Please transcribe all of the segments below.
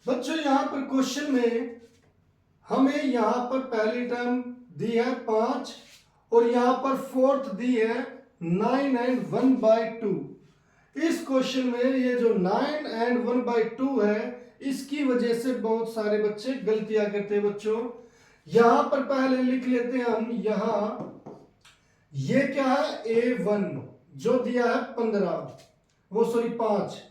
बच्चों यहाँ पर क्वेश्चन में हमें यहाँ पर पहली टर्म दी है 5 और यहाँ पर फोर्थ दी है 9 एंड 1/2। इस क्वेश्चन में ये जो 9 एंड 1/2 है, इसकी वजह से बहुत सारे बच्चे गलतियां करते हैं। बच्चों यहां पर पहले लिख लेते हैं हम, यहां ये क्या है A1 जो दिया है 5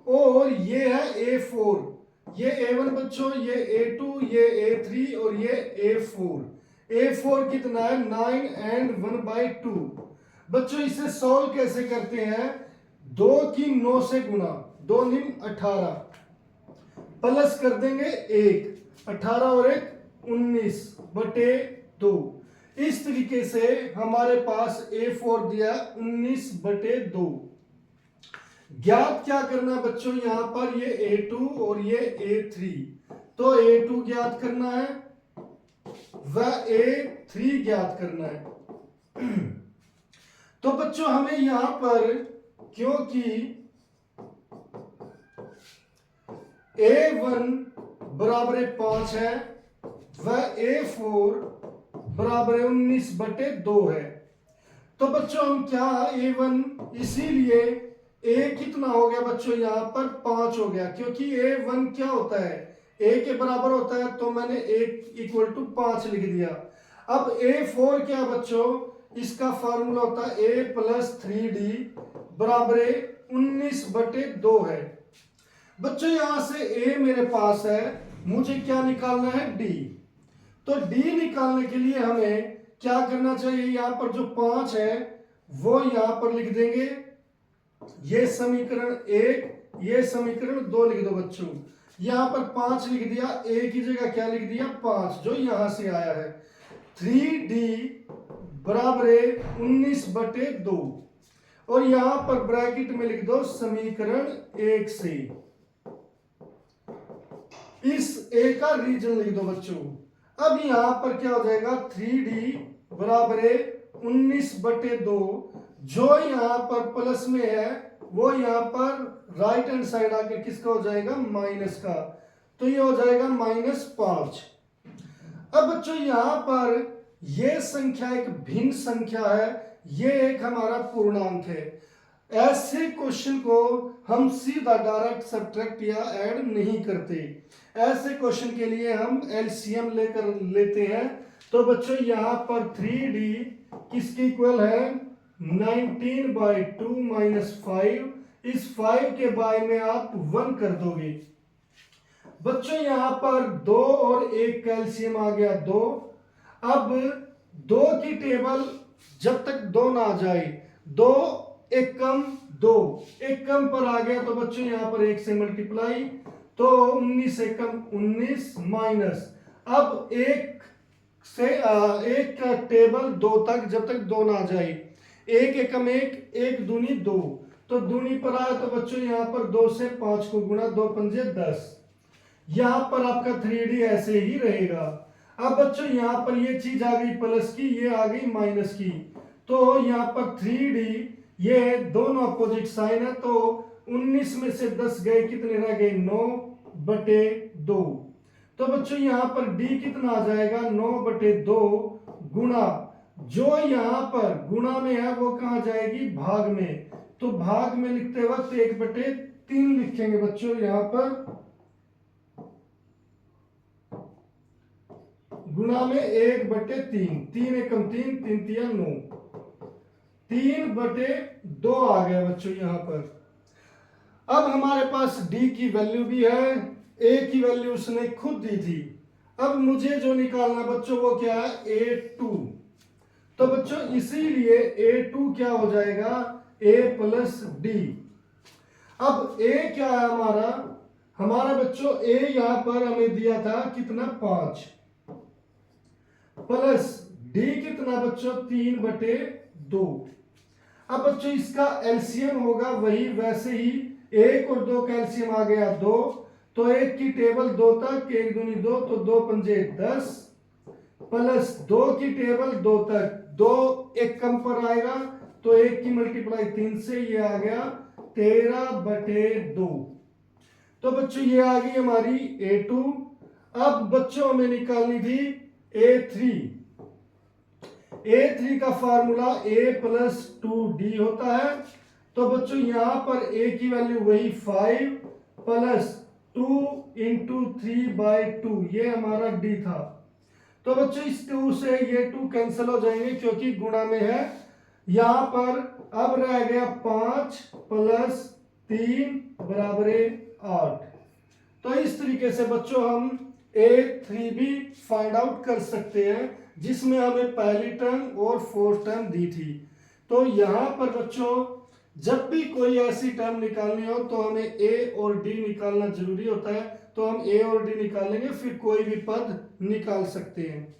और ये है A4, ये A1 बच्चों, ये A2, ये A3 और ये A4 कितना है 9 एंड 1/2। बच्चों इसे सॉल्व कैसे करते हैं, 2 की 9 से गुना, 2 9 18 प्लस कर देंगे 1, 18 और 1 19/2। इस तरीके से हमारे पास A4 दिया 19/2। ज्ञात क्या करना है बच्चों, यहां पर ये A2 और ये A3, तो A2 ज्ञात करना है व A3 ज्ञात करना है। तो बच्चों हमें यहां पर, क्योंकि A1 बराबर 5 है व A4 बराबर 19/2 है, तो बच्चों हम क्या, A1 इसीलिए A कितना हो गया बच्चों, यहां पर 5 हो गया, क्योंकि A1 क्या होता है A के बराबर होता है, तो मैंने A = 5 लिख दिया। अब A4 क्या बच्चों, इसका फार्मूला होता है A + 3D बराबर 19/2 है। बच्चों यहां से A मेरे पास है, मुझे क्या निकालना है D। तो D निकालने के लिए हमें क्या करना चाहिए, यहां पर जो 5 है वो यहां पर लिख देंगे, ये समीकरण 1, ये समीकरण 2 लिख दो बच्चों। यहां पर 5 लिख दिया, A की जगह क्या लिख दिया 5 जो यहां से आया है। 3D बराबर 19/2 और यहां पर ब्रैकेट में लिख दो समीकरण 1 से इस A का रीजन लिख दो बच्चों। अब यहां पर क्या हो जाएगा, 3D बराबर 19/2, जो यहां पर प्लस में है वो यहां पर राइट हैंड साइड आके किसका हो जाएगा, माइनस का, तो ये हो जाएगा -5। अब बच्चों यहां पर ये संख्या एक भिन्न संख्या है, ये एक हमारा पूर्णांक है। ऐसे क्वेश्चन को हम सीधा डायरेक्ट सब्ट्रैक्ट या ऐड नहीं करते, ऐसे क्वेश्चन के लिए हम एलसीएम लेते हैं। तो बच्चों यहां पर 3D किसके इक्वल है 19/2 - 5, इस 5 के बाय में आप 1 कर दोगे। बच्चों यहां पर 2 और 1 का एलसीएम आ गया 2। अब 2 की टेबल जब तक 2 ना आ जाए, 2 एकम 2 एकम पर आ गया, तो बच्चों यहां पर 1 से मल्टीप्लाई, तो 19 एकम 19 माइनस, अब 1 से 1 का टेबल 2 तक जब तक 2 ना आ जाए, 1 एकम 1, 1 दूनी 2, तो दूनी पर आया, तो बच्चों यहां पर 2 से 5 को गुणा, 2 पंजे 10। यहां पर आपका 3D ऐसे ही रहेगा। अब बच्चों यहां पर ये चीज आ गई प्लस की, ये आ गई माइनस की, तो यहां पर 3D, ये दोनों अपोजिट साइन है, तो 19 में से 10 गए, कितने रह गए 9/2। तो बच्चों यहां पर D कितना आ जाएगा 9/2 गुणा, जो यहां पर गुणा में है वो कहां जाएगी भाग में, तो भाग में लिखते वक्त 1/3 लिखेंगे बच्चों, यहां पर गुणा में 1/3, 3 एकम 3, 3 तिया 9, 3/2 आ गया बच्चों यहां पर। अब हमारे पास D की वैल्यू भी है, A की वैल्यू उसने खुद दी थी। अब मुझे जो निकालना बच्चों वो क्या है A2, तो बच्चों इसीलिए A2 क्या हो जाएगा A + D। अब A क्या है हमारा बच्चों A यहां पर हमें दिया था कितना 5 प्लस D कितना बच्चों 3/2। अब बच्चों इसका एलसीएम होगा वही, वैसे ही 1 और 2 का एलसीएम आ गया 2, तो 1 की टेबल 2 तक, 1 दूनी 2, तो 2 पंजे 10, प्लस 2 की टेबल 2 तक, 2 एक कम पर आएगा तो 1 की मल्टीप्लाई 3 से, ये आ गया 13/2। तो बच्चों ये आ गई हमारी A2। अब बच्चों हमें निकालनी थी A3। A3 का फार्मूला A + 2D होता है। तो बच्चों यहां पर A की वैल्यू वही 5 + 2 × 3/2, ये हमारा D था। तो बच्चों इस 2 से ये 2 कैंसिल हो जाएंगे क्योंकि गुणा में है। यहां पर अब रह गया 5 + 3 = 8। तो इस तरीके से बच्चों हम A3 भी फाइंड आउट कर सकते हैं, जिसमें हमें पहली टर्म और फोर्थ टर्म दी थी। तो यहां पर बच्चों जब भी कोई ऐसी टर्म निकालनी हो तो हमें A और D निकालना जरूरी होता है। तो हम A और D निकालेंगे, फिर कोई भी पद निकाल सकते हैं।